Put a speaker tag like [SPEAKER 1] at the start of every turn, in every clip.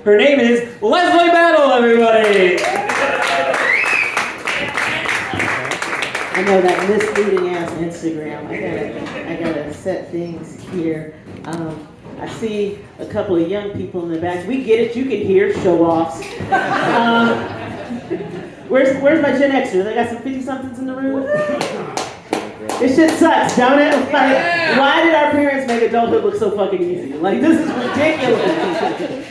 [SPEAKER 1] Her name is Leslie Battle, everybody!
[SPEAKER 2] I know that misleading ass Instagram. I gotta set things here. I see a couple of young people in the back. We get it, you can hear show-offs. Where's my Gen Xers? I got some 50-somethings in the room. This shit sucks, don't it? Like, why did our parents make adulthood look so fucking easy? Like, this is ridiculous.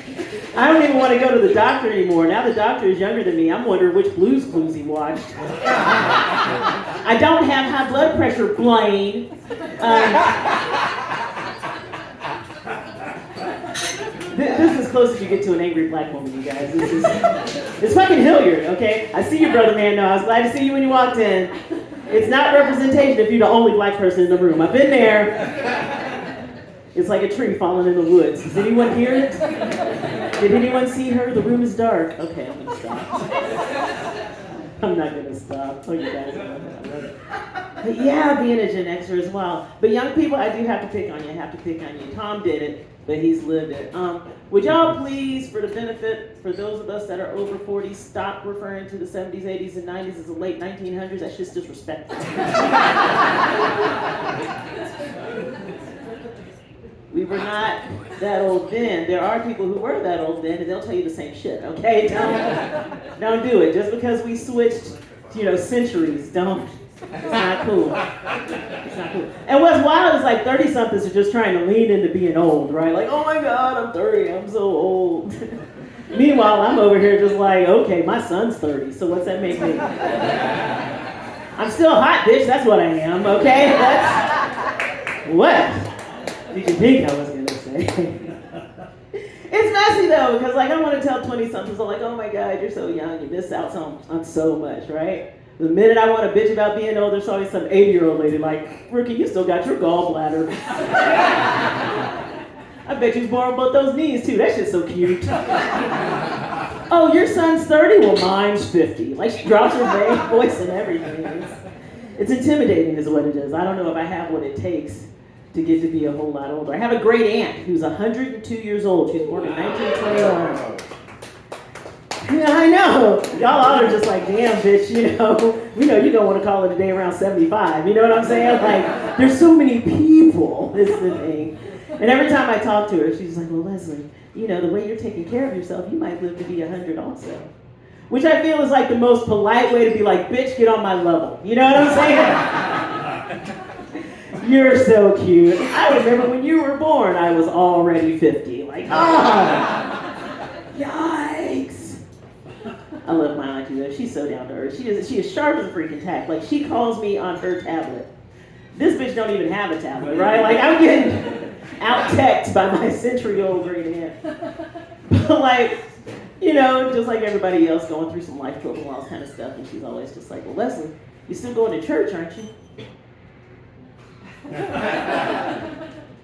[SPEAKER 2] I don't even want to go to the doctor anymore. Now the doctor is younger than me. I'm wondering which Blue's Clues he watched. I don't have high blood pressure, Blaine. This is as close as you get to an angry black woman, you guys. It's fucking Hilliard, okay? I see you, brother man. No, I was glad to see you when you walked in. It's not representation if you're the only black person in the room. I've been there. It's like a tree falling in the woods. Does anyone hear it? Did anyone see her? The room is dark. Okay, I'm gonna stop. I'm not gonna stop. Oh, you guys love it. But yeah, being a Gen Xer as well. But young people, I do have to pick on you. I have to pick on you. Tom did it, but he's lived it. Would y'all please, for the benefit, for those of us that are over 40, stop referring to the 70s, 80s, and 90s as the late 1900s? That's just disrespectful. We were not that old then. There are people who were that old then, and they'll tell you the same shit, okay? Don't do it. Just because we switched, centuries, don't. It's not cool. It's not cool. And what's wild is like 30-somethings are just trying to lean into being old, right? Like, oh my God, I'm 30, I'm so old. Meanwhile, I'm over here just like, okay, my son's 30, so what's that make me? I'm still hot, bitch, that's what I am, okay? What did you think I was gonna say? It's messy though, because like I want to tell 20-somethings, I'm like, oh my God, you're so young, you miss out on so much, right? The minute I want to bitch about being old, there's always some 80-year-old lady like, Rookie, you still got your gallbladder. I bet you was born with both those knees too. That shit's so cute. Oh, your son's 30? Well, mine's 50. Like she drops her voice and everything. It's intimidating is what it is. I don't know if I have what it takes to get to be a whole lot older. I have a great aunt who's 102 years old. She was born in 1921. Yeah, I know. Y'all are just like, damn, bitch, we know you don't want to call it a day around 75. You know what I'm saying? Like, there's so many people, is the thing. And every time I talk to her, she's like, well, Leslie, the way you're taking care of yourself, you might live to be 100 also. Which I feel is like the most polite way to be like, bitch, get on my level. You know what I'm saying? You're so cute. I remember when you were born, I was already 50. Like, yikes. I love my auntie though. She's so down to earth. She is sharp as a freaking tack. Like she calls me on her tablet. This bitch don't even have a tablet, right? Like I'm getting out-teched by my century-old great aunt. But like, just like everybody else going through some life trouble and all this kind of stuff. And she's always just like, well, Leslie, you're still going to church, aren't you?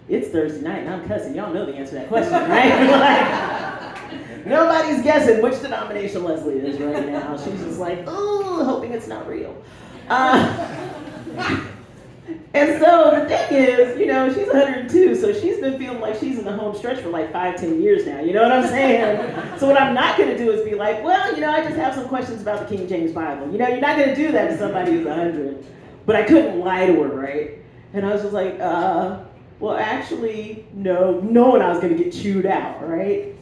[SPEAKER 2] It's Thursday night and I'm cussing. Y'all know the answer to that question, right? Like, nobody's guessing which denomination Leslie is right now. She's just like, oh, hoping it's not real. And so the thing is, she's 102, so she's been feeling like she's in the home stretch for like 5-10 years now. You know what I'm saying? So what I'm not going to do is be like, well, I just have some questions about the King James Bible. You're not going to do that to somebody who's 100. But I couldn't lie to her, right? And I was just like, well, actually, no, knowing I was going to get chewed out, right?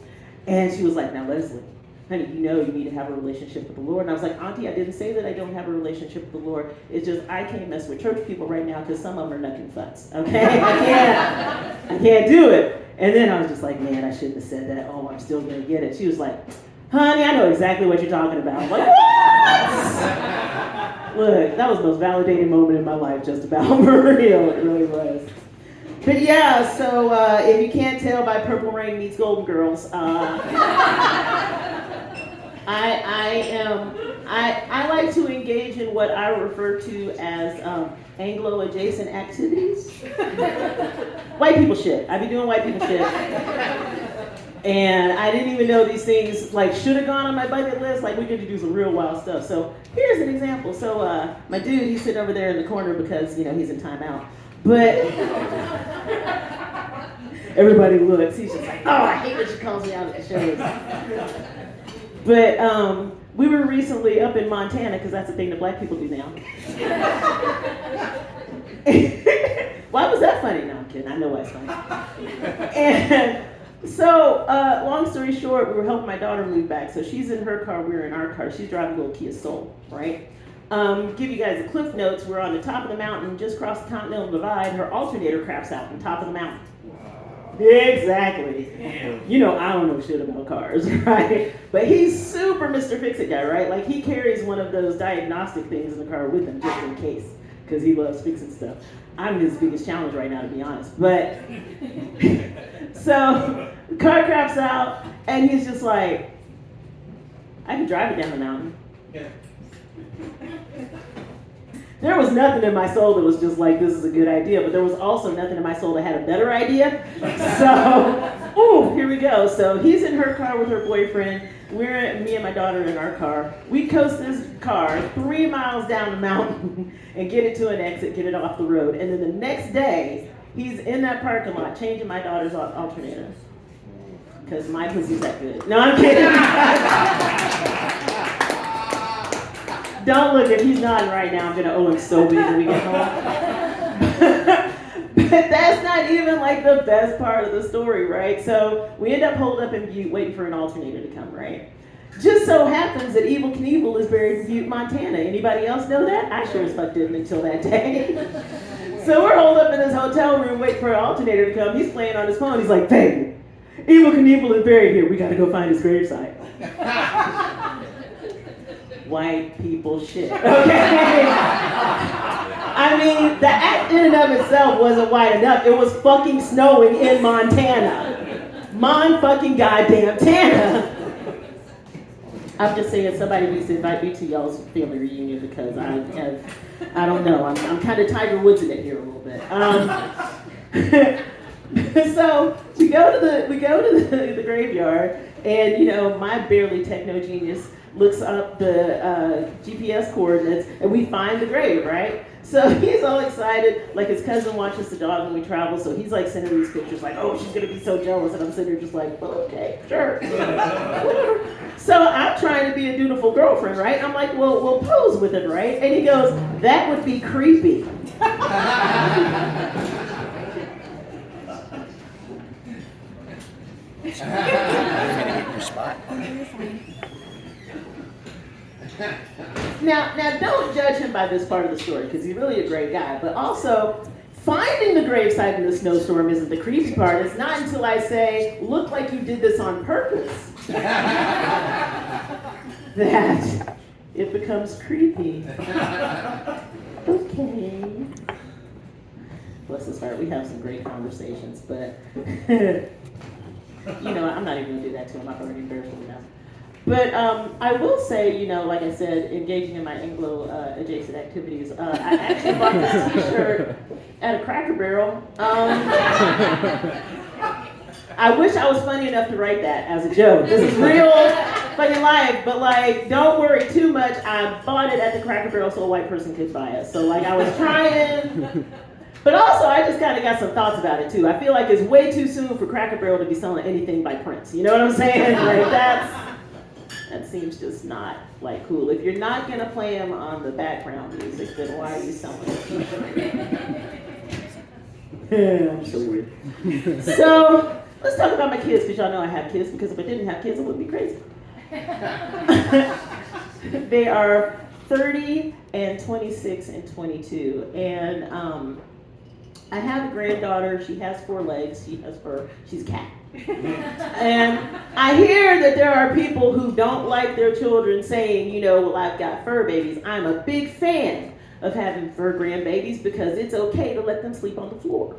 [SPEAKER 2] And she was like, now, Leslie, honey, you need to have a relationship with the Lord. And I was like, Auntie, I didn't say that I don't have a relationship with the Lord. It's just I can't mess with church people right now because some of them are nucking fucks, okay? I can't do it. And then I was just like, man, I shouldn't have said that. Oh, I'm still going to get it. She was like, honey, I know exactly what you're talking about. I'm like, what? Look, that was the most validating moment in my life, just about, for real. It really was. But yeah, so if you can't tell by Purple Rain meets Golden Girls, I like to engage in what I refer to as Anglo-adjacent activities. White people shit. I be doing white people shit. And I didn't even know these things should have gone on my bucket list. We get to do some real wild stuff. So here's an example. So my dude, he's sitting over there in the corner because he's in timeout. But Everybody looks. He's just like, oh, I hate when she calls me out at the shows. But we were recently up in Montana, because that's the thing that black people do now. Why was that funny? No, I'm kidding. I know why it's funny. And so, long story short, we were helping my daughter move back. So she's in her car, we were in our car. She's driving a little Kia Soul, right? Give you guys the cliff notes. We're on the top of the mountain, just across the Continental Divide. Her alternator craps out on top of the mountain. Exactly. You know, I don't know shit about cars, right? But he's super Mr. Fix-It guy, right? Like, he carries one of those diagnostic things in the car with him just in case, because he loves fixing stuff. I'm his biggest challenge right now, to be honest. But, so, the car craps out, and he's just like, I can drive it down the mountain. There was nothing in my soul that was just like, this is a good idea, but there was also nothing in my soul that had a better idea. So, here we go. So he's in her car with her boyfriend. Me and my daughter in our car. We coast this car 3 miles down the mountain and get it to an exit, get it off the road. And then the next day, he's in that parking lot changing my daughter's alternator. Because my pussy's that good. No, I'm kidding. Don't look, if he's nodding right now, I'm going to owe him so big when we get home. But that's not even like the best part of the story, right? So we end up holed up in Butte waiting for an alternator to come, right? Just so happens that Evel Knievel is buried in Butte, Montana. Anybody else know that? I sure as fuck didn't until that day. So we're holed up in this hotel room waiting for an alternator to come. He's playing on his phone. He's like, baby, Evel Knievel is buried here. We got to go find his gravesite. White people shit, okay? I mean, the act in and of itself wasn't white enough. It was fucking snowing in Montana. Fucking goddamn Tana. I'm just saying somebody needs to invite me to y'all's family reunion because I don't know, I'm kind of Tiger Woods in it here a little bit. So we go to the graveyard, and you know, my barely techno genius looks up the GPS coordinates, and we find the grave, right? So he's all excited, like his cousin watches the dog when we travel, so he's like sending these pictures like, oh, she's gonna be so jealous, and I'm sitting here just like, well, okay, sure, whatever. So I'm trying to be a dutiful girlfriend, right? I'm like, well, we'll pose with it, right? And he goes, that would be creepy. Now, don't judge him by this part of the story, because he's really a great guy. But also, finding the gravesite in the snowstorm isn't the creepy part. It's not until I say, look like you did this on purpose, that it becomes creepy. Okay. Bless his heart, we have some great conversations, but you know, I'm not even going to do that to him. I've already embarrassed him enough. But I will say, you know, like I said, engaging in my Anglo adjacent activities, I actually bought this t-shirt at a Cracker Barrel. I wish I was funny enough to write that as a joke. This is real fucking life, but like, don't worry too much. I bought it at the Cracker Barrel so a white person could buy it. So like, I was trying. But also, I just kind of got some thoughts about it too. I feel like it's way too soon for Cracker Barrel to be selling anything by Prince. You know what I'm saying? Like that seems just not like cool. If you're not gonna play him on the background music, then why are you selling it? I'm so weird. So let's talk about my kids, because y'all know I have kids. Because if I didn't have kids, it would be crazy. They are 30 and 26 and 22, and I have a granddaughter. She has 4 legs. She has fur. She's a cat. And I hear that there are people who don't like their children saying, you know, well, I've got fur babies. I'm a big fan of having fur grandbabies because it's okay to let them sleep on the floor.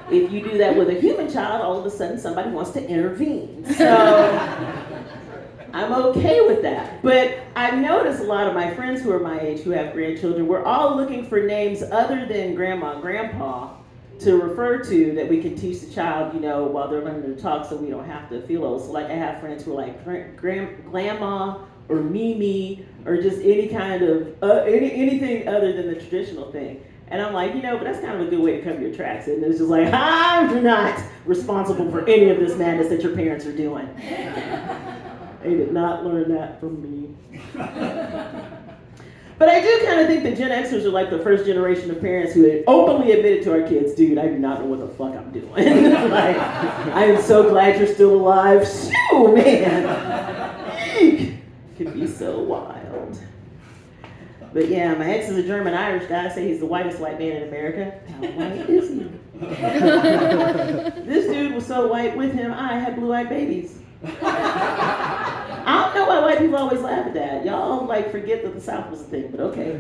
[SPEAKER 2] If you do that with a human child, all of a sudden somebody wants to intervene. So I'm okay with that. But I've noticed a lot of my friends who are my age who have grandchildren, we're all looking for names other than grandma and grandpa to refer to that we can teach the child, you know, while they're learning to talk so we don't have to feel old. So like I have friends who are like grandma or Mimi or just any kind of, anything other than the traditional thing. And I'm like, but that's kind of a good way to cover your tracks. And it's just like, I'm not responsible for any of this madness that your parents are doing. They did not learn that from me. But I do kind of think the Gen Xers are like the first generation of parents who had openly admitted to our kids, dude, I do not know what the fuck I'm doing. Like, I am so glad you're still alive. Shoo, man. It can be so wild. But yeah, my ex is a German-Irish guy. I say he's the whitest white man in America. How white is he? This dude was so white, with him, I had blue-eyed babies. I don't know why white people always laugh at that. Y'all forget that the South was a thing, but okay.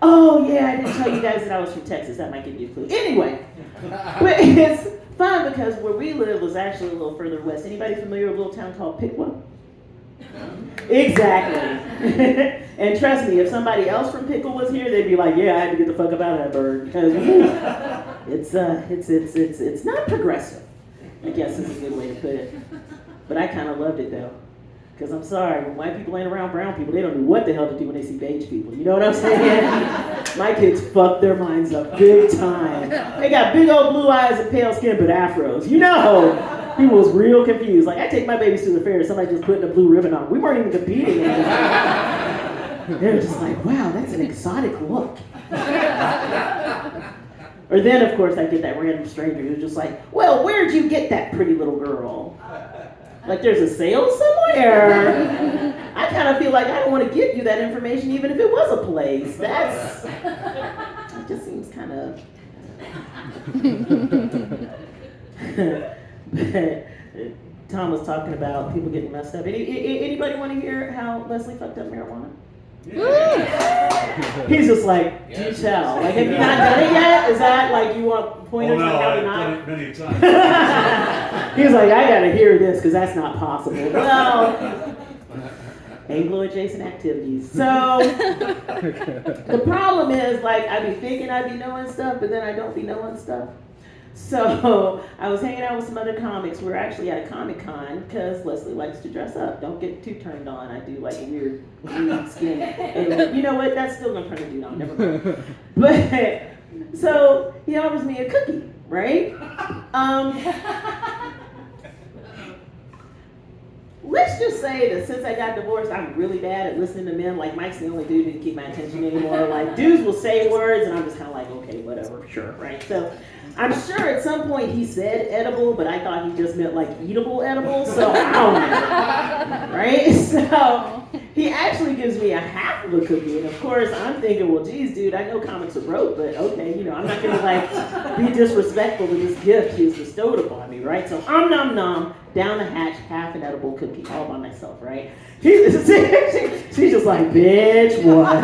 [SPEAKER 2] Oh yeah, I didn't tell you guys that I was from Texas. That might give you a clue. Anyway, but it's fun because where we live was actually a little further west. Anybody familiar with a little town called Piqua? Exactly. And trust me, if somebody else from Pickle was here, they'd be like, "Yeah, I had to get the fuck up out of that bird because it's not progressive." I guess is a good way to put it. But I kind of loved it though, because I'm sorry, when white people ain't around brown people, they don't know what the hell to do when they see beige people. You know what I'm saying? My kids fucked their minds up big time. They got big old blue eyes and pale skin, but afros. People was real confused. Like, I take my babies to the fair, somebody just putting a blue ribbon on. We weren't even competing. They were just like, wow, that's an exotic look. Or then, of course, I get that random stranger who's just like, well, where'd you get that pretty little girl? Like, there's a sale somewhere. I kind of feel like I don't want to give you that information even if it was a place. It just seems kind of... Tom was talking about people getting messed up. Anybody want to hear how Leslie fucked up marijuana? Yeah. He's just like, do tell. Like, have you not done it yet? Is that like you want pointers on how to not?
[SPEAKER 3] I've done it many times.
[SPEAKER 2] He's like, I gotta hear this because that's not possible. Well, Anglo-adjacent activities. So the problem is, like, I be thinking I be knowing stuff, but then I don't be knowing stuff. So I was hanging out with some other comics. We were actually at a Comic-Con because Leslie likes to dress up. Don't get too turned on. I do like a weird skin. And you know what? That's still gonna turn a dude on. Never mind. But so he offers me a cookie, right? Let's just say that since I got divorced, I'm really bad at listening to men. Like, Mike's the only dude who can keep my attention anymore. Like, dudes will say words, and I'm just kind of like, okay, whatever, sure, right? So I'm sure at some point he said edible, but I thought he just meant like eatable edible, so I don't know, right? So he actually gives me a half of a cookie, and of course I'm thinking, well, geez, dude, I know comics are broke, but okay, I'm not gonna like be disrespectful to this gift he has bestowed upon me, right? So nom nom, down the hatch, half an edible cookie, all by myself, right? She's just like, bitch, what?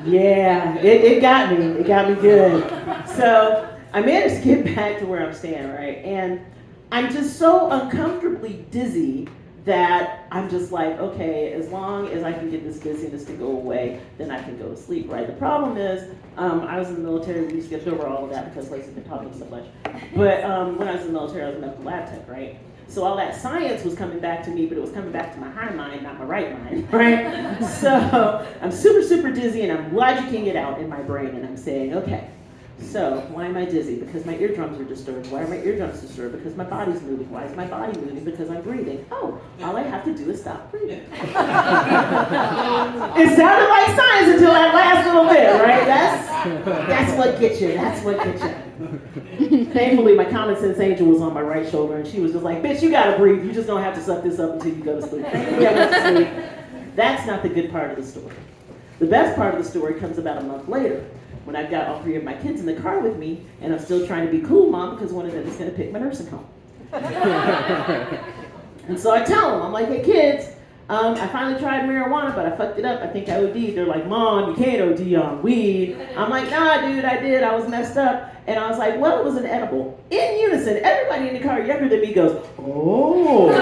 [SPEAKER 2] Yeah, it got me. It got me good. So I managed to get back to where I'm staying, right? And I'm just so uncomfortably dizzy that I'm just like, okay, as long as I can get this dizziness to go away, then I can go to sleep, right? The problem is, I was in the military. We skipped over all of that because Lacey's been talking so much. But when I was in the military, I was a medical lab tech, right? So all that science was coming back to me, but it was coming back to my high mind, not my right mind, right? So I'm super, super dizzy, and I'm logicking it out in my brain, and I'm saying, okay, so why am I dizzy? Because my eardrums are disturbed. Why are my eardrums disturbed? Because my body's moving. Why is my body moving? Because I'm breathing. Oh, all I have to do is stop breathing. It sounded like science until that last little bit, right? That's what gets you. That's what gets you. Thankfully, my common sense angel was on my right shoulder, and she was just like, bitch, you gotta breathe. You just don't have to suck this up until you go to sleep. Thankfully, I went to sleep. That's not the good part of the story. The best part of the story comes about a month later, when I've got all three of my kids in the car with me, and I'm still trying to be cool, Mom, because one of them is going to pick my nursing home. And so I tell them, I'm like, hey, kids, I finally tried marijuana, but I fucked it up. I think I OD'd. They're like, Mom, you can't OD on weed. I'm like, nah, dude, I did. I was messed up. And I was like, well, it was an edible. In unison, everybody in the car younger than me goes, oh.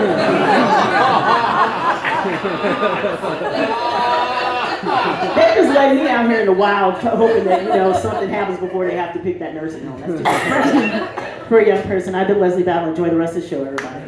[SPEAKER 2] They just let me out here in the wild, hoping that, something happens before they have to pick that nursing home. That's too much for a young person. I've been Leslie Battle. Enjoy the rest of the show, everybody.